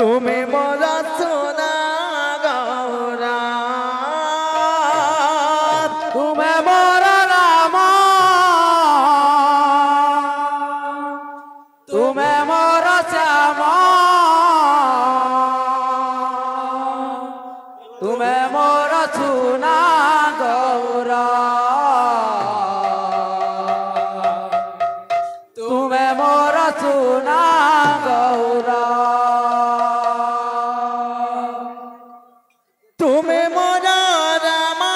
তুমি মোরা সোনা গৌরা তুমি মোর রাম তুমি মোর শ্যাম তুমি মোর সোনা গৌরা তুমি মোর সোনা গৌরা তুমি মোরা রামা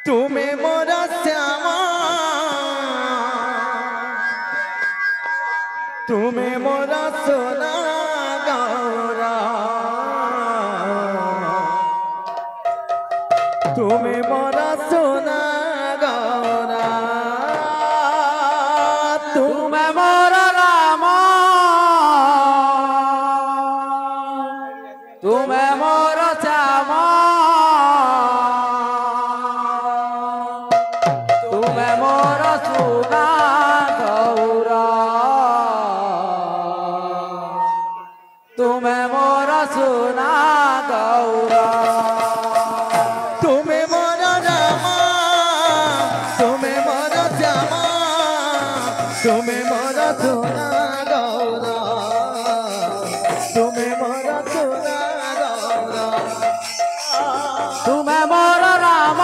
তুমি মোরা শ্যামা তুমি মোরা সোনা গৌরা তুমি মোরা সোনা গৌরা তুমি মোর রাম তুমি মোর শ্যাম তুমি মোর সোনা গৌরা তুমি মোর সোনা গৌরা তুমি মোরা রামা তুমি মোরা শ্যামা তুমি মোরা সোনা গৌরা তুমি মোরা সোনা গৌরা তুমি মোর রাম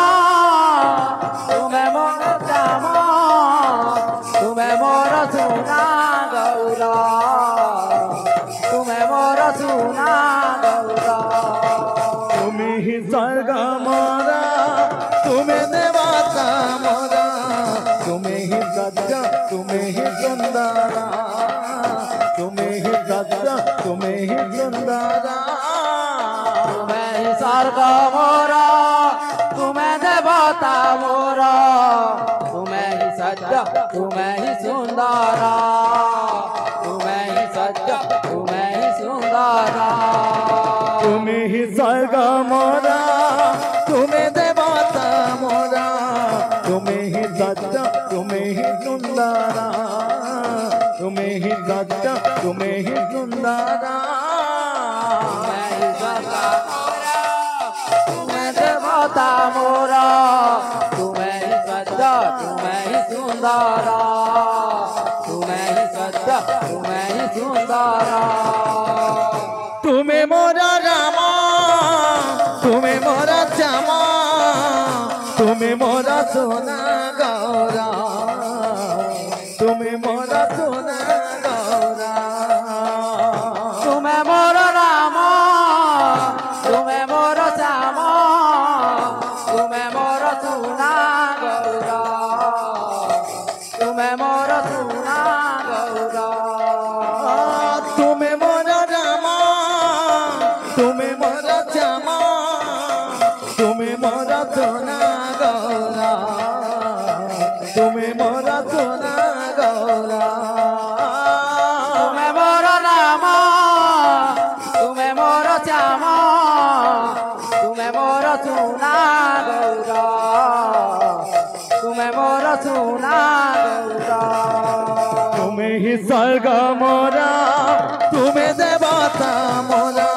তুমি মোর শ্যাম তুমি মোর সোনা গৌরা তুমি মোর সোনা গৌরা তুমি হি স্বর্গ মোরা তুমি দেবতা মোরা তুমি হি সত্য তুমি হি সুন্দরা তুমি হি সত্য তুমি হি সুন্দরা তুমি স্বর্গ মোর তুমি দেবতা মোর তুমি সত্য তুমি সুন্দর তুমি সত্য তুমি সুন্দর তুমি হি স্বর্গ মোরা তুমি দেবতা মোরা তুমি হি সত্য তুমি হি সুন্দরা তুমি হি সত্য তুমি হি সুন্দরা তুমি দেবতা মোর তুমি সত্য তুমি সুন্দর তুমি সত্য তুমি সুন্দর তুমি মোরা রামা তুমি মোরা শ্যামা তুমি মোরা সোনা গৌরা তুমি মোরা সোনা গৌরা তুমি মোর রাম তুমি মোর শ্যাম তুমি মোর সোনা গৌরা তুমি মোর সোনা গৌরা তুমি মোরা রামা তুমি মোরা শ্যামা তুমি মোরা সোনা গৌরা তুমি মোরা সোনা গৌরা তুমি মোর রাম তুমি মোর শ্যাম তুমি মোর সোনা গৌরা তুমি মোর সোনা গৌরা তুমি হি স্বর্গ মোরা তুমি দেবতা মোরা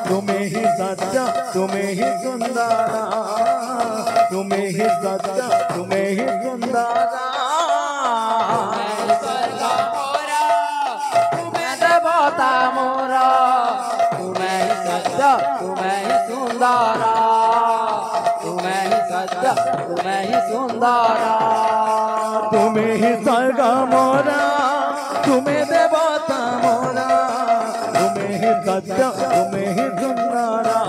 তুমি হি সত্য তুমি হি সুন্দরা তুমি হি সত্য তুমি হি সুন্দরা তুমি দেবতা মোর তুমি সত্য তুমি সুন্দর তুমি সত্য তুমি সুন্দর তুমি হি স্বর্গ মোরা তুমি দেবতা মোরা তুমি হি সত্য তুমি হি সুন্দরা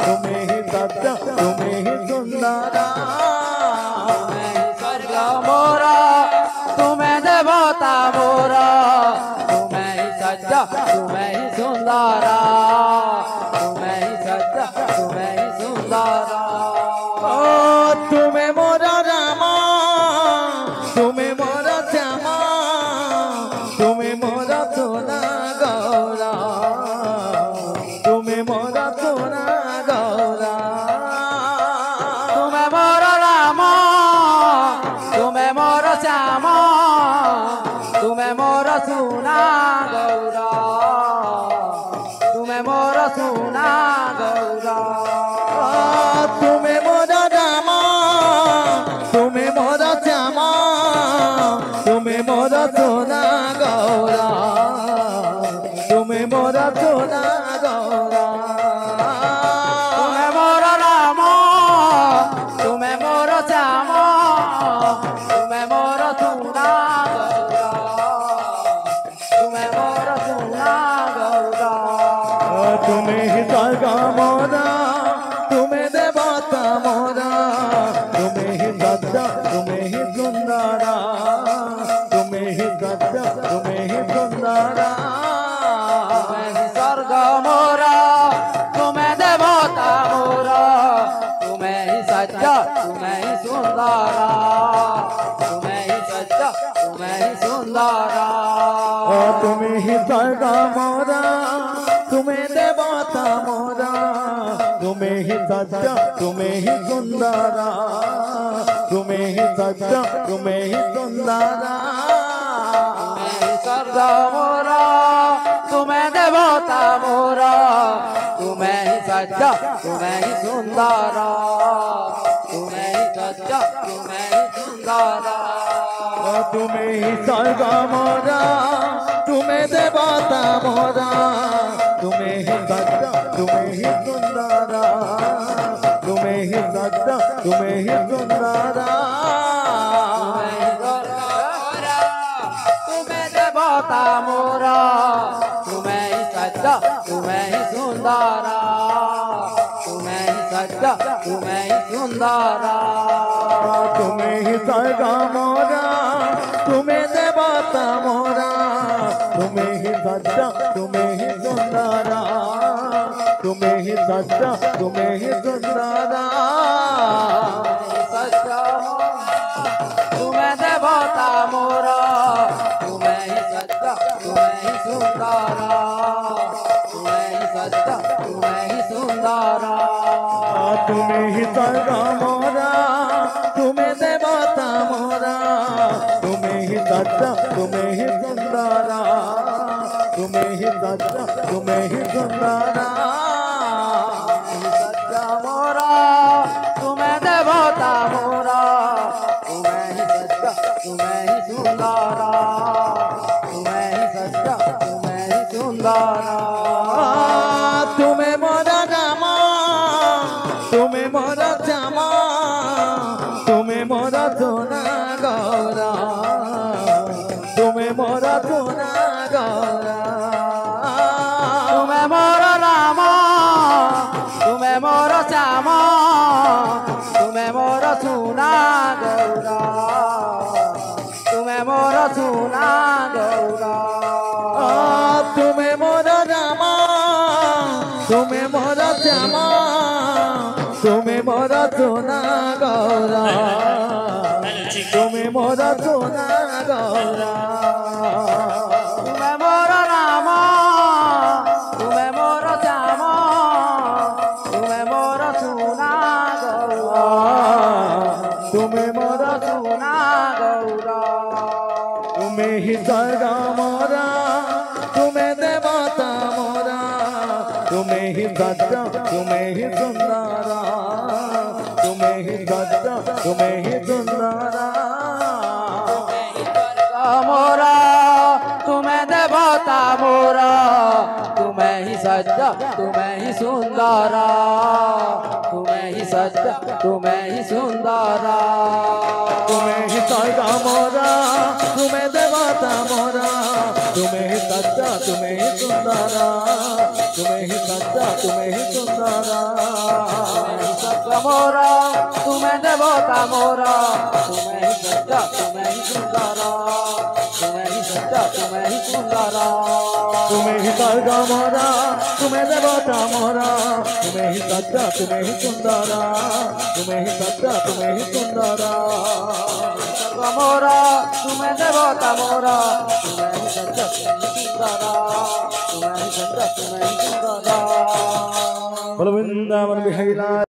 তুমি হি সত্য তুমি হি সুন্দরা স্বর্গ মোর তুমি দেবতা মোর তুমি সত্য তুমি সুন্দর তুমি সত্য তুমি সুন্দর ও তুমি মোরা রামা তুমি মোরা শ্যামা তুমি মোরা সোনা গৌরা তুমি মোরা সোনা গৌরা তুমি মোর রাম তুমি মোর শ্যাম तुम्हें ही सुंदरा तुम्हें ही सत्य तुम्हें ही सुंदरा तुम्हें ही स्वर्ग मोरा तुम्हें देवता मोरा तुम्हें ही सच्चा तुम्हें ही सुंदरा तुम्हें ही सच्चा तुम्हें ही सुंदरा तुम्हें ही स्वर्ग मोरा तुम्हें देवता मोरा तुम्हें ही सच्चा तुम्हें ही सुंदरा तुम्हें ही सच्चा तुम्हें ही सुंदरा तुम्हें ही स्वर्ग मोरा तुम्हें देवता मोरा तुम्हें ही सच्चा तुम्हें ही सुंदरा तुम्हें ही सच्चा तुम्हें ही सुंदरा तुम्हें ही स्वर्ग मोरा तुम्हें देवता मोरा तुम्हें ही सच्चा तुम्हें ही सुंदरा तुम्हें ही सच्चा तुम्हें ही सुंदरा तुम्हें देवता मोरा तुम्हें ही सच्चा तुम्हें ही सुंदरा तुम्हें ही सच्चा तुम्हें ही सुंदरा तुम्हें ही स्वर्ग मोरा तुम्हें देवता मोरा तुम्हें ही सच्चा तुम्हें ही सुंदरा तुम्हें ही सच्चा तुम्हें ही सुंदरा सच्चा तुम्हें देवता मोरा तुम्हें ही सच्चा तुम्हें ही सुंदरा तुम्हें ही सच्चा तुम्हें ही सुंदरा तुम्हें ही स्वर्ग मोरा तुम्हें देवता मोरा तुम्हें ही सच्चा तुम्हें ही सुंदरा तुम्हें ही सच्चा तुम्हें ही सुंदरा सच्चा मोरा तुम्हें देवता मोरा तुम्हें ही सच्चा तुम्हें ही सुंदरा तुम्हें ही सच्चा तुम्हें ही सुंदरा तुम्हें मोरा रामा तुम्हें मोरा श्यामा तुम्हें मोरा सोना गौरा तुम्हें मोरा सोना गौरा तुम्हें मोरा रामा तुम्हें मोरा श्यामा तुम्हें मोरा सुना गौरा तुम्हें मोरा सुना गौरा तुम्हें मोरा रामा तुम्हें मोरा श्यामा तुम्हें मोरा सोना गौरा तुम्हें मोरा सोना गौरा तुम्हें मोरा रामा तुम्हें मोरा श्यामा तुम्हें मोरा सुना गौरा तुम्हें मोरा सुना गौरा तुम्हें ही स्वर्ग मोरा तुम्हें देवता मोरा तुम्हें ही सच्चा तुम्हें ही सुंदरा तुम्हें ही सच्चा तुम्हें ही सुंदरा मोरा तुम्हें देवता मोरा तुम्हें ही सच्चा तुम्हें ही सुंदरा तुम्हें ही सच्चा तुम्हें ही सुंदरा तुम्हें ही स्वर्ग मोरा तुम्हें देवता मोरा तुम्हें ही सच्चा तुम्हें ही सुंदरा तुम्हें ही सच्चा तुम्हें ही सुंदरा सच्चा मोरा तुम्हें देवता मोरा तुम्हें ही सच्चा तुम्हें ही सुंदरा तुम्हें ही सच्चा तुम्हें ही सुंदरा तुम्हें ही स्वर्ग मोरा तुम्हें देवता मोरा तुम्हें ही सच्चा तुम्हें ही सुंदरा तुम्हें ही सच्चा तुम्हें ही सुंदरा मोरा तुम्हें देवता मोरा तुम्हें ही सच्चा तुम्हें ही सुंदरा तुम्हें ही सच्चा तुम्हें ही सुंदरा बोलो वृंदावन बिहारी लाल